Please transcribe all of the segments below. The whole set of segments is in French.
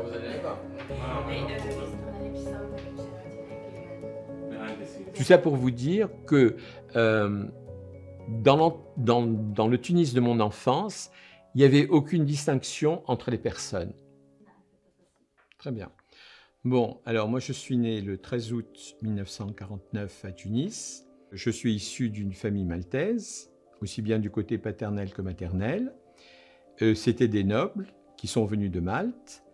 vous allez là-bas. Tout ça pour vous dire que dans le Tunis de mon enfance, il n'y avait aucune distinction entre les personnes. Très bien. Bon, alors moi je suis né le 13 août 1949 à Tunis. Je suis issu d'une famille maltaise, aussi bien du côté paternel que maternel. C'était des nobles qui sont venus de Malte.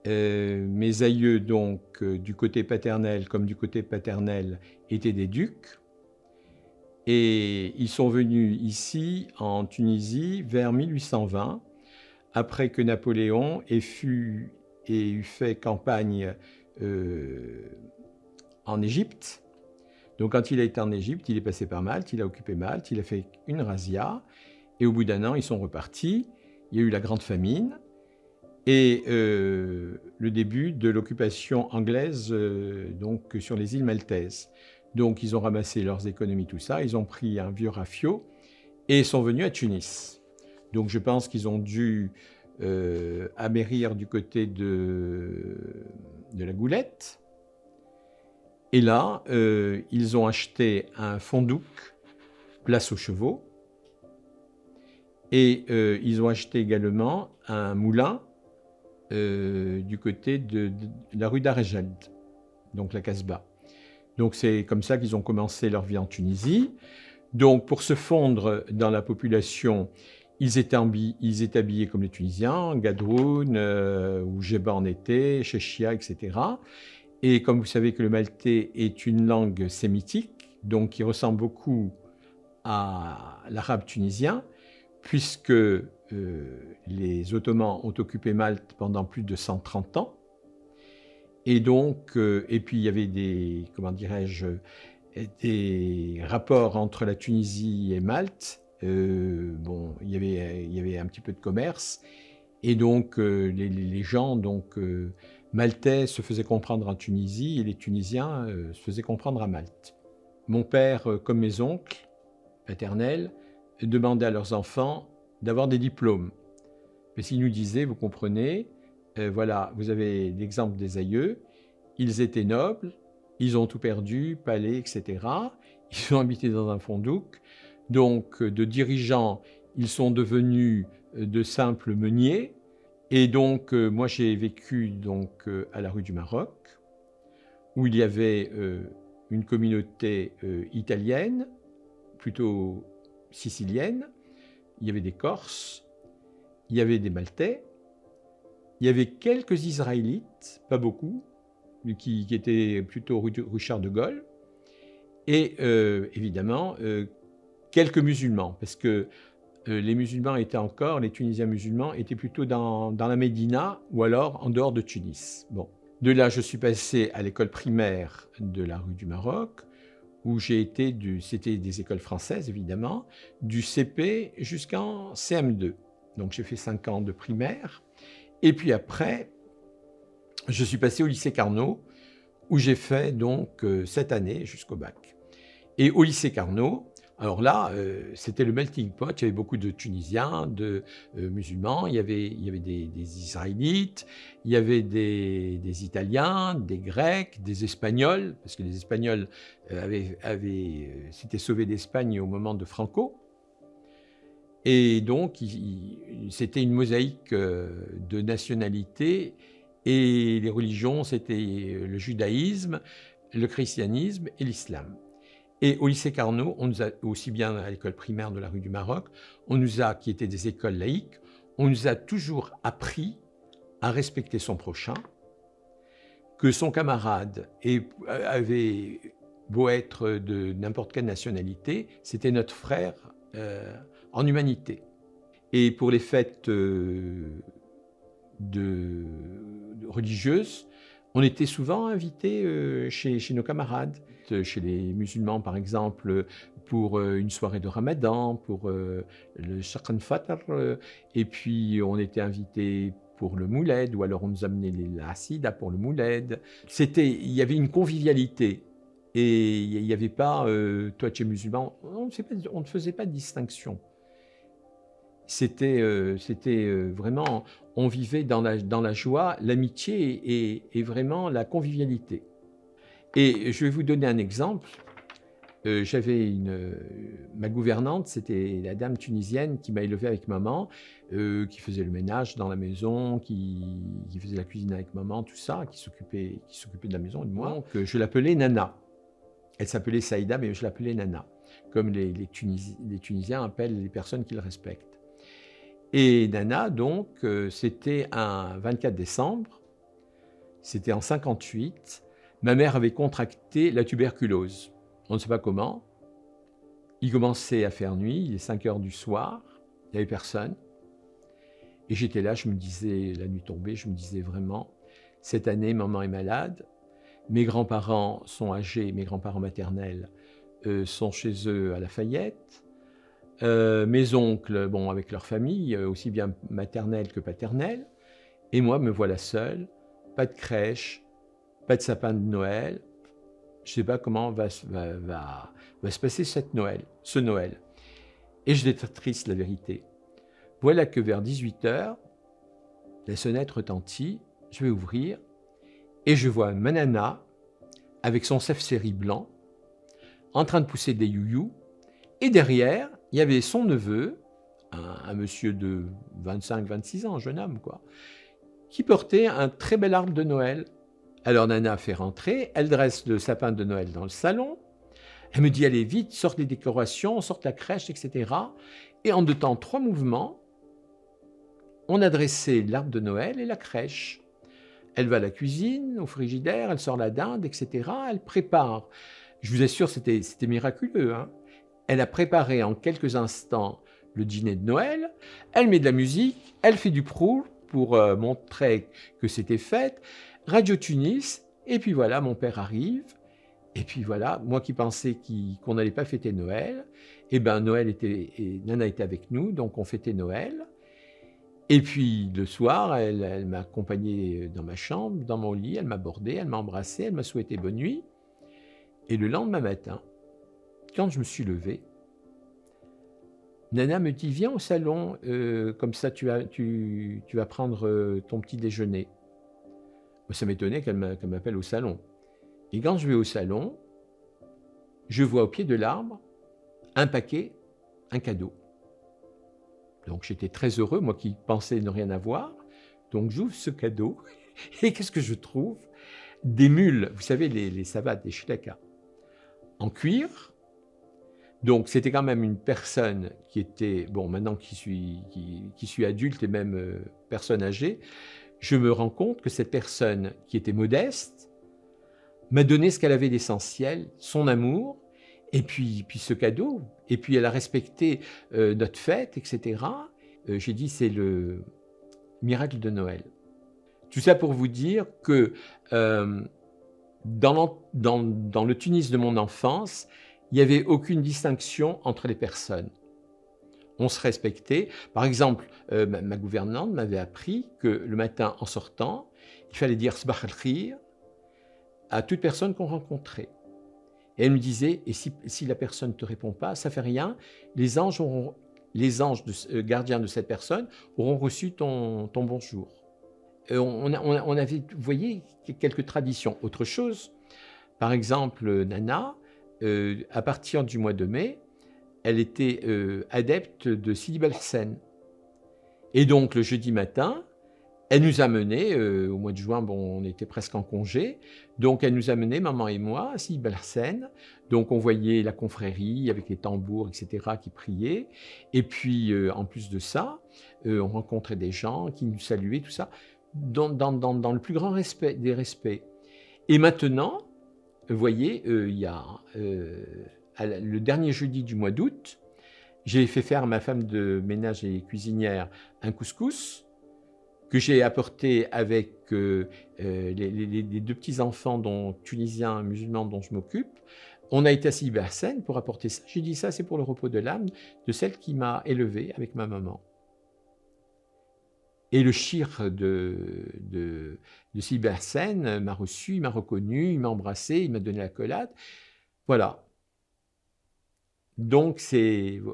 Mes aïeux, donc, du côté paternel comme du côté paternel, étaient des ducs. Et ils sont venus ici, en Tunisie, vers 1820, après que Napoléon ait eu fait campagne en Égypte. Donc quand il a été en Égypte, il est passé par Malte, il a occupé Malte, il a fait une razzia, et au bout d'un an, ils sont repartis. Il y a eu la grande famine, et le début de l'occupation anglaise donc sur les îles maltaises. Donc ils ont ramassé leurs économies, tout ça, ils ont pris un vieux rafio et sont venus à Tunis. Donc je pense qu'ils ont dû amérir du côté de la Goulette. Et là, ils ont acheté un fondouk, place aux chevaux, et ils ont acheté également un moulin du côté de la rue d'Arejeld, donc la Casbah. Donc c'est comme ça qu'ils ont commencé leur vie en Tunisie. Donc pour se fondre dans la population, ils étaient habillés comme les Tunisiens, Gadroun, où Jebba en était, Chechia, etc. Et comme vous savez que le maltais est une langue sémitique, donc qui ressemble beaucoup à l'arabe tunisien, puisque les Ottomans ont occupé Malte pendant plus de 130 ans. Et donc, et puis il y avait des rapports entre la Tunisie et Malte. Bon, il y avait un petit peu de commerce. Et donc, les gens maltais se faisaient comprendre en Tunisie et les Tunisiens se faisaient comprendre à Malte. Mon père, comme mes oncles paternels, demandaient à leurs enfants d'avoir des diplômes. Mais s'ils nous disaient, vous comprenez, voilà, vous avez l'exemple des aïeux, ils étaient nobles, ils ont tout perdu, palais, etc. Ils ont habité dans un fondouk, donc de dirigeants, ils sont devenus de simples meuniers. Et donc, moi, j'ai vécu donc, à la rue du Maroc, où il y avait une communauté italienne, plutôt sicilienne, il y avait des Corses, il y avait des Maltais, il y avait quelques Israélites, pas beaucoup, qui étaient plutôt rue Charles de Gaulle, et évidemment quelques musulmans, parce que les musulmans les Tunisiens musulmans étaient plutôt dans la Médina ou alors en dehors de Tunis. Bon. De là, je suis passé à l'école primaire de la rue du Maroc, où c'était des écoles françaises évidemment, du CP jusqu'en CM2. Donc j'ai fait 5 ans de primaire. Et puis après, je suis passé au lycée Carnot, où j'ai fait donc 7 années jusqu'au bac. Et au lycée Carnot, alors là, c'était le melting pot, il y avait beaucoup de Tunisiens, de musulmans, il y avait des Israélites, il y avait des Italiens, des Grecs, des Espagnols, parce que les Espagnols s'étaient sauvés d'Espagne au moment de Franco. Et donc, c'était une mosaïque de nationalités, et les religions, c'était le judaïsme, le christianisme et l'islam. Et au lycée Carnot, on nous a, aussi bien à l'école primaire de la rue du Maroc, qui étaient des écoles laïques, on nous a toujours appris à respecter son prochain, que son camarade avait beau être de n'importe quelle nationalité, c'était notre frère en humanité. Et pour les fêtes religieuses, on était souvent invités chez nos camarades, chez les musulmans par exemple, pour une soirée de Ramadan, pour le Shaqan Fatr, et puis on était invités pour le mouled, ou alors on nous amenait la Hassida pour le mouled. Il y avait une convivialité, et il n'y avait pas, toi tu es musulman, on ne faisait pas de distinction. C'était vraiment, on vivait dans la joie, l'amitié et vraiment la convivialité. Et je vais vous donner un exemple. J'avais ma gouvernante, c'était la dame tunisienne qui m'a élevé avec maman, qui faisait le ménage dans la maison, qui faisait la cuisine avec maman, tout ça, qui s'occupait de la maison et de moi. Donc, je l'appelais Nana. Elle s'appelait Saïda, mais je l'appelais Nana, comme les Tunisiens appellent les personnes qu'ils respectent. Et Nana, donc, c'était un 24 décembre, c'était en 58. Ma mère avait contracté la tuberculose. On ne sait pas comment. Il commençait à faire nuit, il est 5 heures du soir, il n'y avait personne. Et j'étais là, je me disais, la nuit tombée, je me disais vraiment, cette année, maman est malade, mes grands-parents sont âgés, mes grands-parents maternels sont chez eux à Lafayette, mes oncles, bon, avec leur famille, aussi bien maternelle que paternelle, et moi, me voilà seule, pas de crèche, pas de sapin de Noël. Je ne sais pas comment va se passer ce Noël. Et je suis triste, la vérité. Voilà que vers 18 heures, la sonnette retentit, je vais ouvrir, et je vois ma nana, avec son chef-série blanc, en train de pousser des youyous, et derrière, il y avait son neveu, un monsieur de 25-26 ans, un jeune homme, quoi, qui portait un très bel arbre de Noël. Alors Nana fait rentrer, elle dresse le sapin de Noël dans le salon, elle me dit allez vite, sorte les décorations, sorte la crèche, etc. Et en 2 temps, 3 mouvements, on a dressé l'arbre de Noël et la crèche. Elle va à la cuisine, au frigidaire, elle sort la dinde, etc. Elle prépare. Je vous assure, c'était miraculeux, hein. Elle a préparé en quelques instants le dîner de Noël, elle met de la musique, elle fait du prout pour montrer que c'était fait, Radio Tunis, et puis voilà, mon père arrive, et puis voilà, moi qui pensais qu'on n'allait pas fêter Noël, et ben Nana était avec nous, donc on fêtait Noël. Et puis le soir, elle m'a accompagné dans ma chambre, dans mon lit, elle m'a bordé, elle m'a embrassé, elle m'a souhaité bonne nuit. Et le lendemain matin, quand je me suis levé, Nana me dit viens au salon, comme ça tu vas prendre ton petit déjeuner. Moi, ça m'étonnait qu'elle m'appelle au salon. Et quand je vais au salon, je vois au pied de l'arbre un paquet, un cadeau. Donc j'étais très heureux, moi qui pensais ne rien avoir. Donc j'ouvre ce cadeau et qu'est-ce que je trouve? Des mules, vous savez, les savates, des shlekas, en cuir. Donc c'était quand même une personne qui était, bon maintenant qui suis adulte et même personne âgée, je me rends compte que cette personne qui était modeste m'a donné ce qu'elle avait d'essentiel, son amour, et puis ce cadeau, et puis elle a respecté notre fête, etc. J'ai dit c'est le miracle de Noël. Tout ça pour vous dire que dans le Tunis de mon enfance, il n'y avait aucune distinction entre les personnes. On se respectait. Par exemple, ma gouvernante m'avait appris que le matin, en sortant, il fallait dire « Sabah al-khir » à toute personne qu'on rencontrait. Et elle me disait « Et si la personne ne te répond pas, ça ne fait rien, les anges gardiens de cette personne auront reçu ton bonjour. » On avait, vous voyez, quelques traditions. Autre chose, par exemple, Nana, à partir du mois de mai, elle était adepte de Sidi Bel Hassen. Et donc, le jeudi matin, elle nous a menés, au mois de juin, bon, on était presque en congé, donc elle nous a menés, maman et moi, à Sidi Bel Hassen. Donc, on voyait la confrérie avec les tambours, etc., qui priaient. Et puis, en plus de ça, on rencontrait des gens qui nous saluaient, tout ça, dans le plus grand respect des respects. Et maintenant, vous voyez, il y a le dernier jeudi du mois d'août, j'ai fait faire à ma femme de ménage et cuisinière un couscous que j'ai apporté avec les 2 petits-enfants tunisiens musulmans dont je m'occupe. On a été à Sidi Bel Hassen pour apporter ça. J'ai dit ça, c'est pour le repos de l'âme de celle qui m'a élevé avec ma maman. Et le shir de Sidi Bel Hassen m'a reçu, il m'a reconnu, il m'a embrassé, il m'a donné l'accolade. Voilà. Donc,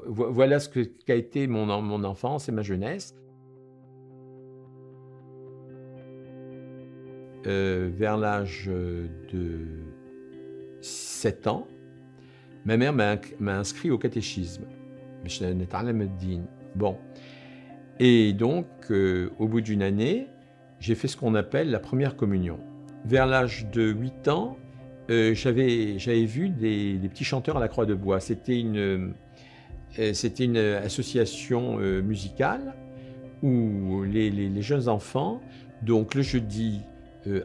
voilà ce qu'a été mon enfance et ma jeunesse. Vers l'âge de 7 ans, ma mère m'a inscrit au catéchisme. Bon. Et donc, au bout d'une année, j'ai fait ce qu'on appelle la première communion. Vers l'âge de 8 ans, j'avais vu des petits chanteurs à la Croix de Bois. C'était une association musicale où les jeunes enfants, donc le jeudi,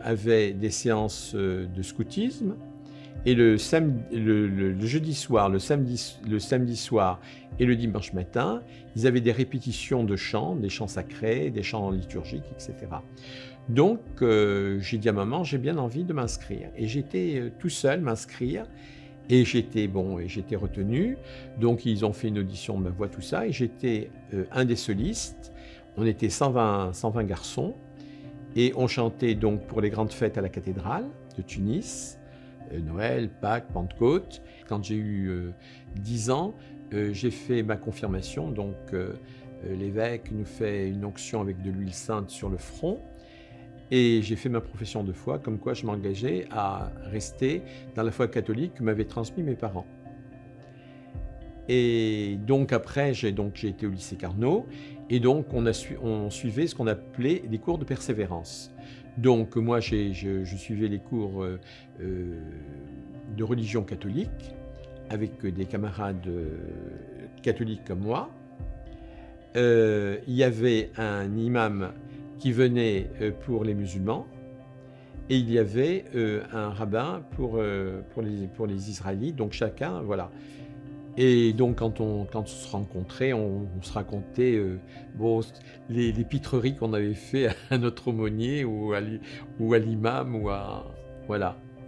avaient des séances de scoutisme. Et le jeudi soir, le samedi soir et le dimanche matin, ils avaient des répétitions de chants, des chants sacrés, des chants liturgiques, etc. Donc, j'ai dit à maman, j'ai bien envie de m'inscrire. Et j'étais tout seul m'inscrire. Et j'étais retenu. Donc, ils ont fait une audition de ma voix, tout ça. Et j'étais un des solistes. On était 120 garçons. Et on chantait donc pour les grandes fêtes à la cathédrale de Tunis. Noël, Pâques, Pentecôte. Quand j'ai eu 10 ans, j'ai fait ma confirmation. Donc, l'évêque nous fait une onction avec de l'huile sainte sur le front. Et j'ai fait ma profession de foi, comme quoi je m'engageais à rester dans la foi catholique que m'avaient transmis mes parents. Et donc après, j'ai été au lycée Carnot, et donc on suivait ce qu'on appelait les cours de persévérance. Donc moi, je suivais les cours de religion catholique avec des camarades catholiques comme moi. Il y avait un imam qui venait pour les musulmans, et il y avait un rabbin pour les Israélites, donc chacun, voilà. Et donc quand on se rencontrait, on se racontait les pitreries qu'on avait fait à notre aumônier ou à l'imam ou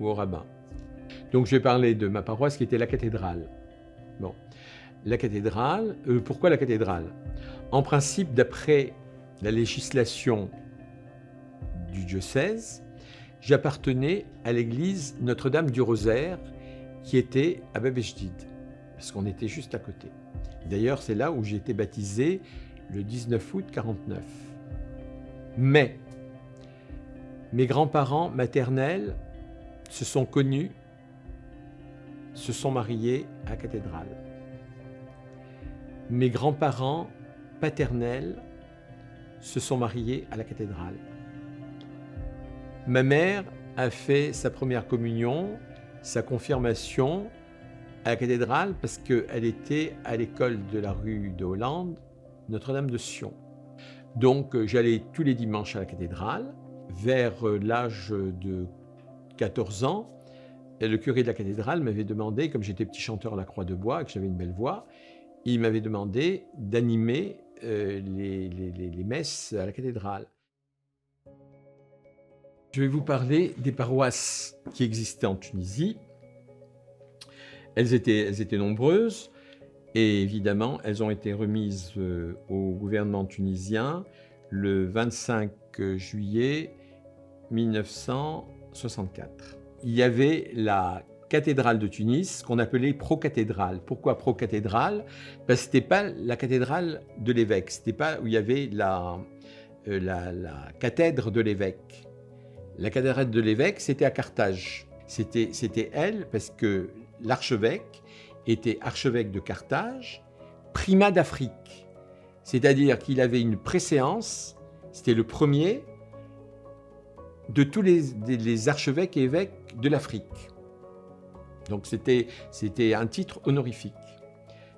au rabbin. Donc je vais parler de ma paroisse qui était la cathédrale. Bon, la cathédrale, pourquoi la cathédrale? En principe, d'après la législation du diocèse, j'appartenais à l'église Notre-Dame du Rosaire qui était à Bab el-Jdid, parce qu'on était juste à côté. D'ailleurs, c'est là où j'ai été baptisé le 19 août 1949. Mais mes grands-parents maternels se sont connus, se sont mariés à la cathédrale. Mes grands-parents paternels se sont mariés à la cathédrale. Ma mère a fait sa première communion, sa confirmation à la cathédrale parce qu'elle était à l'école de la rue de Hollande, Notre-Dame de Sion. Donc j'allais tous les dimanches à la cathédrale. Vers l'âge de 14 ans, le curé de la cathédrale m'avait demandé, comme j'étais petit chanteur à la Croix de Bois et que j'avais une belle voix, il m'avait demandé d'animer les messes à la cathédrale. Je vais vous parler des paroisses qui existaient en Tunisie. Elles étaient nombreuses et évidemment, elles ont été remises au gouvernement tunisien le 25 juillet 1964. Il y avait la cathédrale de Tunis, qu'on appelait procathédrale. Pourquoi procathédrale? Parce que ce n'était pas la cathédrale de l'évêque, ce n'était pas où il y avait la cathèdre de l'évêque. La cathédrale de l'évêque, c'était à Carthage. C'était elle, parce que l'archevêque était archevêque de Carthage, primat d'Afrique. C'est-à-dire qu'il avait une préséance, c'était le premier de tous les archevêques et évêques de l'Afrique. Donc c'était un titre honorifique.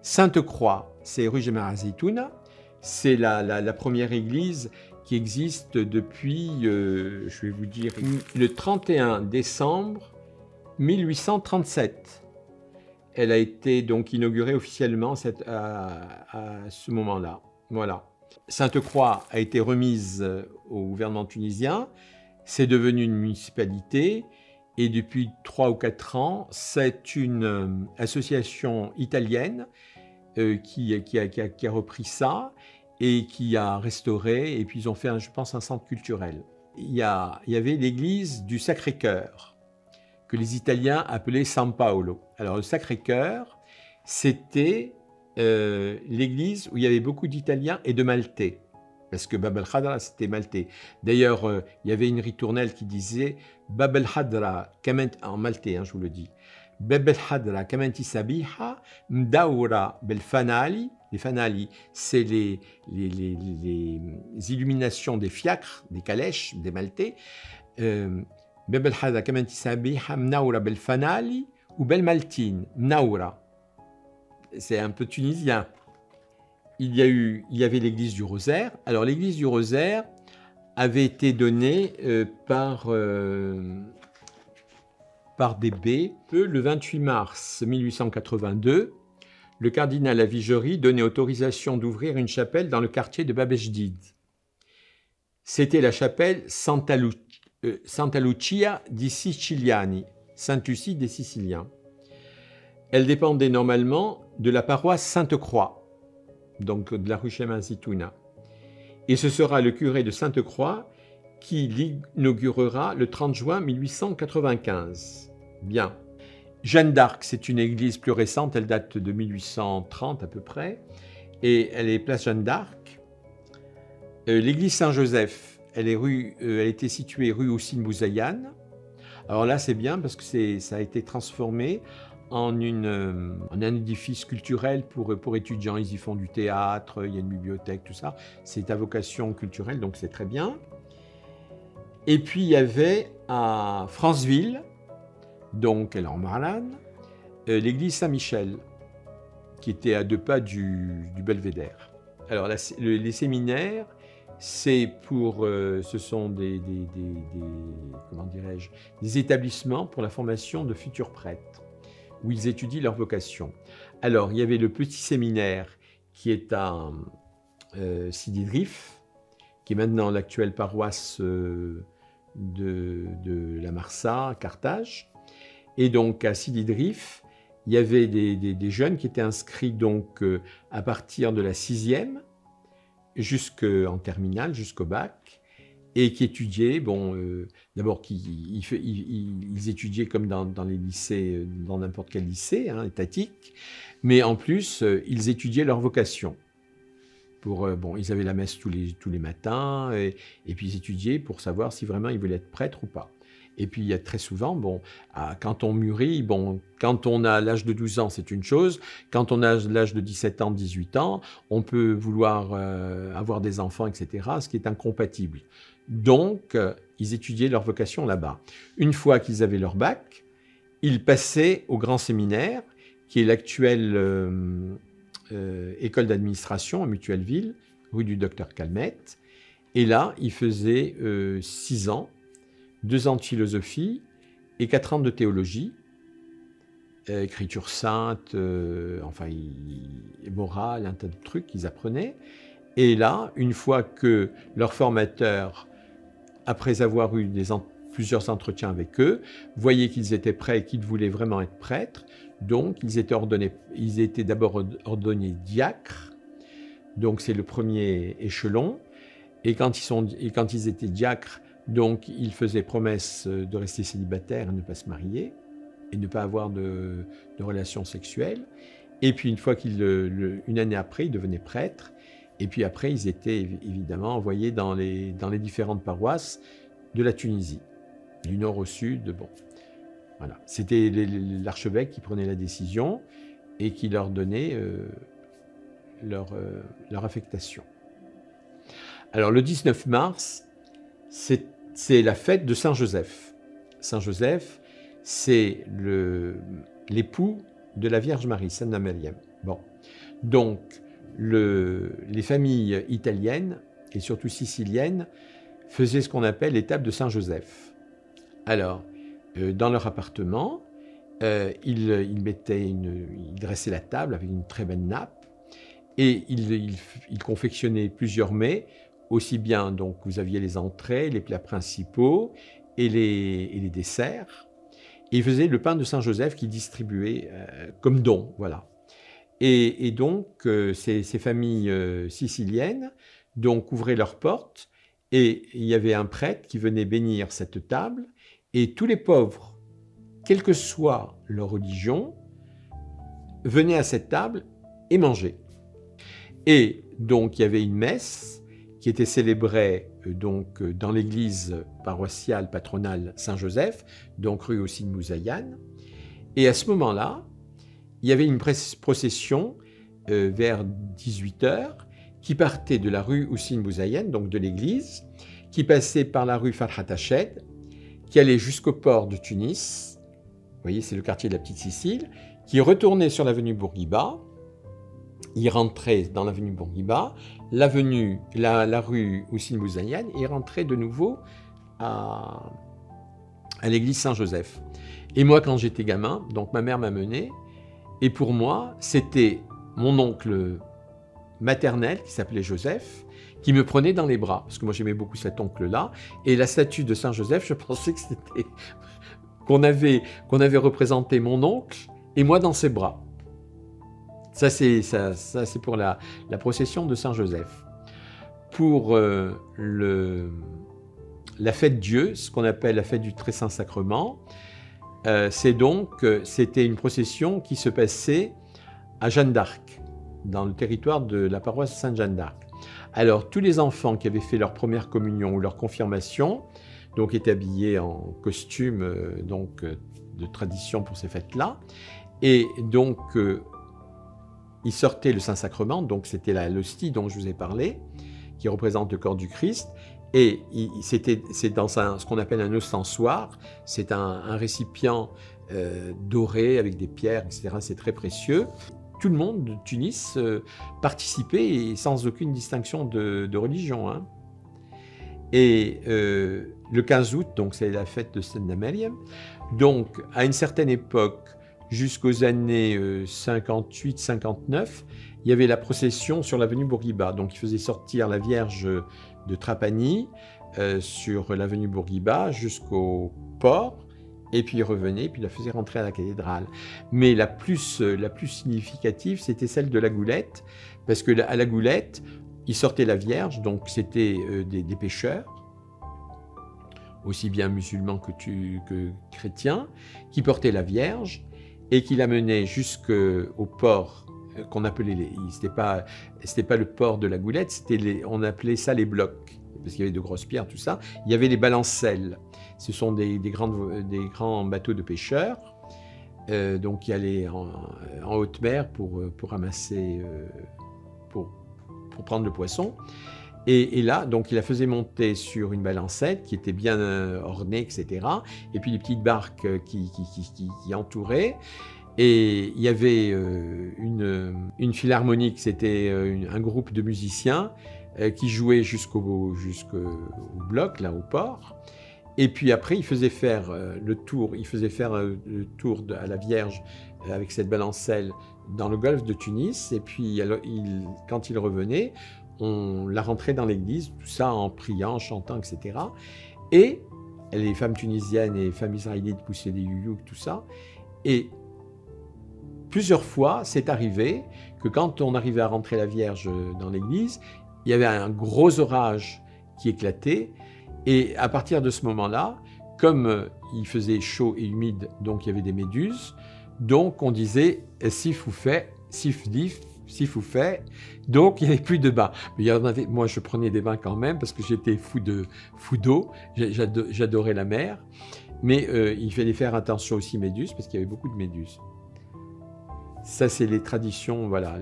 Sainte-Croix, c'est rue Jemaa Zaytouna, c'est la première église qui existe depuis, je vais vous dire, le 31 décembre 1837. Elle a été donc inaugurée officiellement à ce moment-là. Voilà. Sainte-Croix a été remise au gouvernement tunisien. C'est devenu une municipalité. Et depuis 3 ou 4 ans, c'est une association italienne qui a repris ça et qui a restauré. Et puis ils ont fait, je pense, un centre culturel. Il y avait l'église du Sacré-Cœur, que les Italiens appelaient San Paolo. Alors le Sacré-Cœur, c'était l'église où il y avait beaucoup d'Italiens et de Maltais. Parce que Bab el-Khadra, c'était maltais. D'ailleurs, il y avait une ritournelle qui disait Bab el-Khadra, en maltais, je vous le dis. Bab el-Khadra, kamenti sabiha, mdaoura bel-fanali. Les fanali, c'est les illuminations des fiacres, des calèches, des maltais. Bab el-Khadra, kamenti sabiha, mnaoura bel-fanali ou bel-maltine. Mnaoura. C'est un peu tunisien. Il y avait l'église du Rosaire. Alors, l'église du Rosaire avait été donnée par des baies. Le 28 mars 1882, le cardinal Avigerie donnait autorisation d'ouvrir une chapelle dans le quartier de Bab el-Jdid. C'était la chapelle Santa Lucia di Siciliani, Sainte-Lucie des Siciliens. Elle dépendait normalement de la paroisse Sainte-Croix, donc de la rue Shemazitouna. Et ce sera le curé de Sainte-Croix qui l'inaugurera le 30 juin 1895. Bien. Jeanne d'Arc, c'est une église plus récente, elle date de 1830 à peu près, et elle est place Jeanne d'Arc. L'église Saint-Joseph, elle était située rue Houssine Bouzayane. Alors là, c'est bien parce que ça a été transformé en un édifice culturel pour étudiants. Ils y font du théâtre, il y a une bibliothèque, tout ça. C'est à vocation culturelle, donc c'est très bien. Et puis, il y avait à Franceville, donc elle est en Marlane, l'église Saint-Michel, qui était à 2 pas du Belvédère. Alors, les séminaires, ce sont des établissements pour la formation de futurs prêtres, où ils étudient leur vocation. Alors, il y avait le petit séminaire qui est à Sidi Drif, qui est maintenant l'actuelle paroisse de la Marsa, Carthage. Et donc, à Sidi Drif, il y avait des jeunes qui étaient inscrits donc, à partir de la 6e jusqu'en terminale, jusqu'au bac, et qui étudiaient, d'abord ils étudiaient comme dans les lycées, dans n'importe quel lycée étatique, mais en plus ils étudiaient leur vocation. Ils avaient la messe tous les matins, et puis ils étudiaient pour savoir si vraiment ils voulaient être prêtres ou pas. Et puis il y a très souvent, quand on mûrit, quand on a l'âge de 12 ans, c'est une chose. Quand on a l'âge de 17 ans, 18 ans, on peut vouloir avoir des enfants, etc., ce qui est incompatible. Donc, ils étudiaient leur vocation là-bas. Une fois qu'ils avaient leur bac, ils passaient au grand séminaire, qui est l'actuelle école d'administration à Mutuelleville, rue du Docteur Calmette. Et là, ils faisaient 6 ans, 2 ans de philosophie et 4 ans de théologie, écriture sainte, morale, un tas de trucs qu'ils apprenaient. Et là, une fois que leur formateur, après avoir eu plusieurs entretiens avec eux, voyait qu'ils étaient prêts et qu'ils voulaient vraiment être prêtres, donc ils étaient d'abord ordonnés diacres, donc c'est le premier échelon, et quand ils étaient diacres, donc ils faisaient promesse de rester célibataires et ne pas se marier, et ne pas avoir de relations sexuelles. Et puis une année après, ils devenaient prêtres. Et puis après, ils étaient évidemment envoyés dans les différentes paroisses de la Tunisie, du nord au sud. Voilà. C'était l'archevêque qui prenait la décision et qui leur donnait leur affectation. Alors le 19 mars, c'est la fête de Saint-Joseph. Saint-Joseph, c'est l'époux de la Vierge Marie, Sainte Maryam. Donc, les familles italiennes, et surtout siciliennes, faisaient ce qu'on appelle l'étape de Saint-Joseph. Alors, dans leur appartement, ils dressaient la table avec une très belle nappe, et ils confectionnaient plusieurs mets, aussi bien, donc, vous aviez les entrées, les plats principaux et les desserts. Et ils faisaient le pain de Saint-Joseph qu'ils distribuaient comme don, voilà. Et donc, ces familles siciliennes donc, ouvraient leurs portes et il y avait un prêtre qui venait bénir cette table et tous les pauvres, quelle que soit leur religion, venaient à cette table et mangeaient. Et donc, il y avait une messe qui était célébrée donc, dans l'église paroissiale patronale Saint-Joseph, donc rue Houssine Mouzayane. Et à ce moment-là, il y avait une procession vers 18h qui partait de la rue Houssine Mouzayane, donc de l'église, qui passait par la rue Farhat Hached, qui allait jusqu'au port de Tunis. Vous voyez, c'est le quartier de la Petite Sicile, qui retournait sur l'avenue Bourguiba. Il rentrait dans l'avenue Bourguiba, la rue Houssine Mouzayane, et il rentrait de nouveau à l'église Saint-Joseph. Et moi, quand j'étais gamin, donc ma mère m'a mené, et pour moi, c'était mon oncle maternel, qui s'appelait Joseph, qui me prenait dans les bras, parce que moi j'aimais beaucoup cet oncle-là, et la statue de Saint-Joseph, je pensais que c'était qu'on avait représenté mon oncle et moi dans ses bras. Ça c'est pour la procession de Saint-Joseph. Pour la fête Dieu, ce qu'on appelle la fête du Très Saint Sacrement, c'était une procession qui se passait à Jeanne d'Arc, dans le territoire de la paroisse Sainte-Jeanne d'Arc. Alors, tous les enfants qui avaient fait leur première communion ou leur confirmation, donc étaient habillés en costume de tradition pour ces fêtes-là, et donc ils sortaient le Saint-Sacrement, donc c'était l'hostie dont je vous ai parlé, qui représente le corps du Christ, et c'est dans ce qu'on appelle un ostensoir, c'est un récipient doré avec des pierres, etc., c'est très précieux. Tout le monde de Tunis participait et sans aucune distinction de religion. Hein. Et le 15 août, donc c'est la fête de Sainte Mariam. Donc à une certaine époque, jusqu'aux années 58-59, il y avait la procession sur l'avenue Bourguiba. Donc il faisait sortir la Vierge de Trapani sur l'avenue Bourguiba jusqu'au port. Et puis il revenait, puis il la faisait rentrer à la cathédrale. Mais la plus significative, c'était celle de la Goulette, parce que à la Goulette, il sortait la Vierge, donc c'était des pêcheurs, aussi bien musulmans que chrétiens, qui portaient la Vierge et qui l'amenaient jusqu'au port qu'on appelait, c'était pas le port de la Goulette, on appelait ça les blocs, parce qu'il y avait de grosses pierres, tout ça. Il y avait les balancelles. Ce sont des grands bateaux de pêcheurs, donc qui allaient en haute mer pour ramasser, pour prendre le poisson. Et là, donc il la faisait monter sur une balancette qui était bien ornée, etc. Et puis les petites barques qui entouraient. Et il y avait une philharmonique, c'était un groupe de musiciens qui jouait jusqu'au bloc, là au port. Et puis après, il faisait faire le tour à la Vierge avec cette balancelle dans le golfe de Tunis. Et puis quand il revenait, on la rentrait dans l'église, tout ça en priant, en chantant, etc. Et les femmes tunisiennes et les femmes israélites poussaient des youyouks, tout ça. Et plusieurs fois, c'est arrivé que quand on arrivait à rentrer la Vierge dans l'église, il y avait un gros orage qui éclatait. Et à partir de ce moment-là, comme il faisait chaud et humide, donc il y avait des méduses, donc on disait « sif ou fait, sif dif », sif ou fait, donc il n'y avait plus de bains. Mais il y en avait, moi je prenais des bains quand même parce que j'étais fou d'eau, j'adorais la mer, mais il fallait faire attention aussi aux méduses parce qu'il y avait beaucoup de méduses. Ça, c'est les traditions, voilà,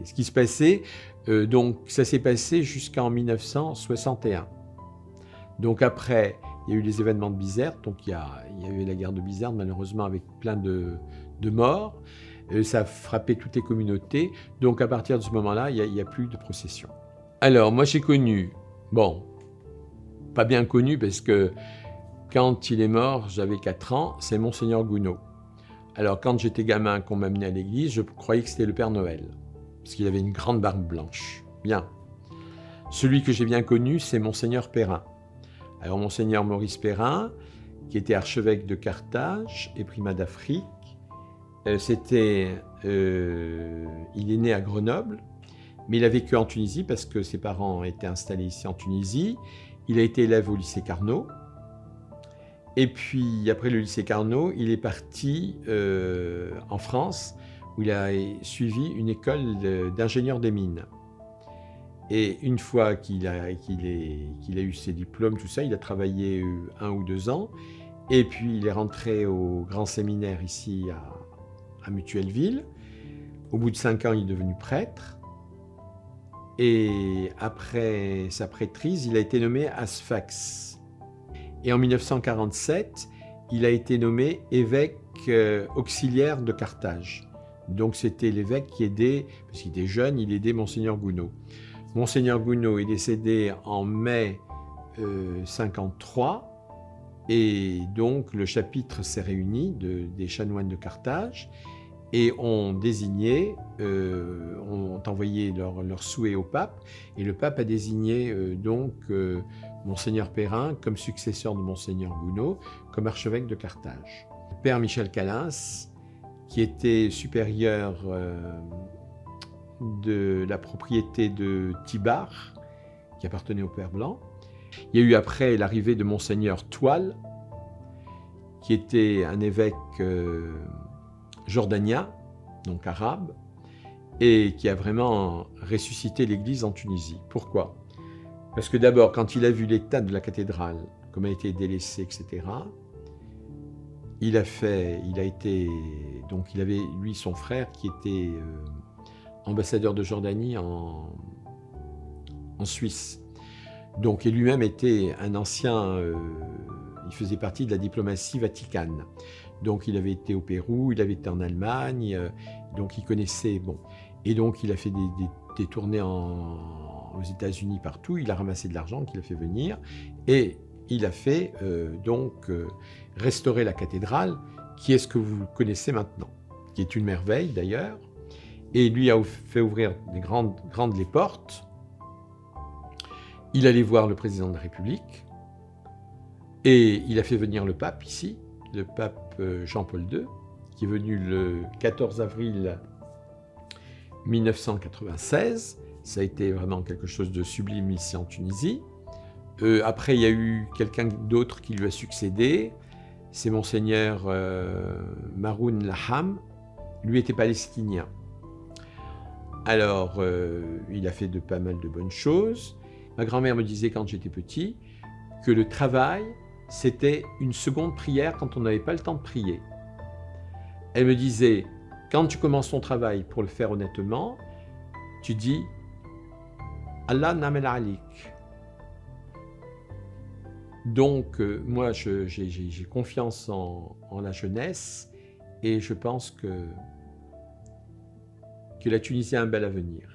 ce qui se passait. Donc ça s'est passé jusqu'en 1961. Donc après, il y a eu les événements de Bizerte, donc il y a eu la guerre de Bizerte, malheureusement avec plein de morts. Ça a frappé toutes les communautés. Donc à partir de ce moment-là, il n'y a plus de procession. Alors moi j'ai connu, pas bien connu parce que quand il est mort, j'avais 4 ans, c'est Monseigneur Gounod. Alors quand j'étais gamin, qu'on m'a amené à l'église, je croyais que c'était le Père Noël, parce qu'il avait une grande barbe blanche. Bien. Celui que j'ai bien connu, c'est Monseigneur Perrin. Alors, Monseigneur Maurice Perrin, qui était archevêque de Carthage et primat d'Afrique, il est né à Grenoble, mais il a vécu en Tunisie parce que ses parents étaient installés ici en Tunisie. Il a été élève au lycée Carnot. Et puis, après le lycée Carnot, il est parti en France, où il a suivi une école d'ingénieur des mines. Et une fois qu'il a eu ses diplômes, tout ça, il a travaillé 1 ou 2 ans. Et puis il est rentré au grand séminaire ici à Mutuelleville. Au bout de 5 ans, il est devenu prêtre. Et après sa prêtrise, il a été nommé à Sfax. Et en 1947, il a été nommé évêque auxiliaire de Carthage. Donc c'était l'évêque qui aidait, parce qu'il était jeune, il aidait Monseigneur Gounod. Monseigneur Gounod est décédé en mai 53, et donc le chapitre s'est réuni des chanoines de Carthage, et ont désigné, ont envoyé leur souhait au pape, et le pape a désigné Monseigneur Perrin comme successeur de Monseigneur Gounod, comme archevêque de Carthage. Le père Michel Calens, qui était supérieur de la propriété de Tibar, qui appartenait au Père Blanc. Il y a eu après l'arrivée de Monseigneur Toile, qui était un évêque jordanien, donc arabe, et qui a vraiment ressuscité l'Église en Tunisie. Pourquoi? Parce que d'abord, quand il a vu l'état de la cathédrale, comme elle a été délaissée, etc., il avait, lui, son frère, qui était ambassadeur de Jordanie en Suisse. Donc, et lui-même était un ancien, il faisait partie de la diplomatie vaticane. Donc, il avait été au Pérou, il avait été en Allemagne, donc il connaissait, bon. Et donc, il a fait des tournées aux États-Unis partout, il a ramassé de l'argent qu'il a fait venir, et il a fait restaurer la cathédrale, qui est ce que vous connaissez maintenant, qui est une merveille d'ailleurs. Et lui a fait ouvrir grandes les portes. Il allait voir le président de la République, et il a fait venir le pape ici, le pape Jean-Paul II, qui est venu le 14 avril 1996. Ça a été vraiment quelque chose de sublime ici en Tunisie. Après, il y a eu quelqu'un d'autre qui lui a succédé. C'est Monseigneur Maroun Laham. Lui était palestinien. Alors, il a fait pas mal de bonnes choses. Ma grand-mère me disait quand j'étais petit que le travail, c'était une seconde prière quand on n'avait pas le temps de prier. Elle me disait, quand tu commences ton travail pour le faire honnêtement, tu dis « Allah namel alik ». Donc, moi, j'ai confiance en la jeunesse, et je pense que la Tunisie a un bel avenir.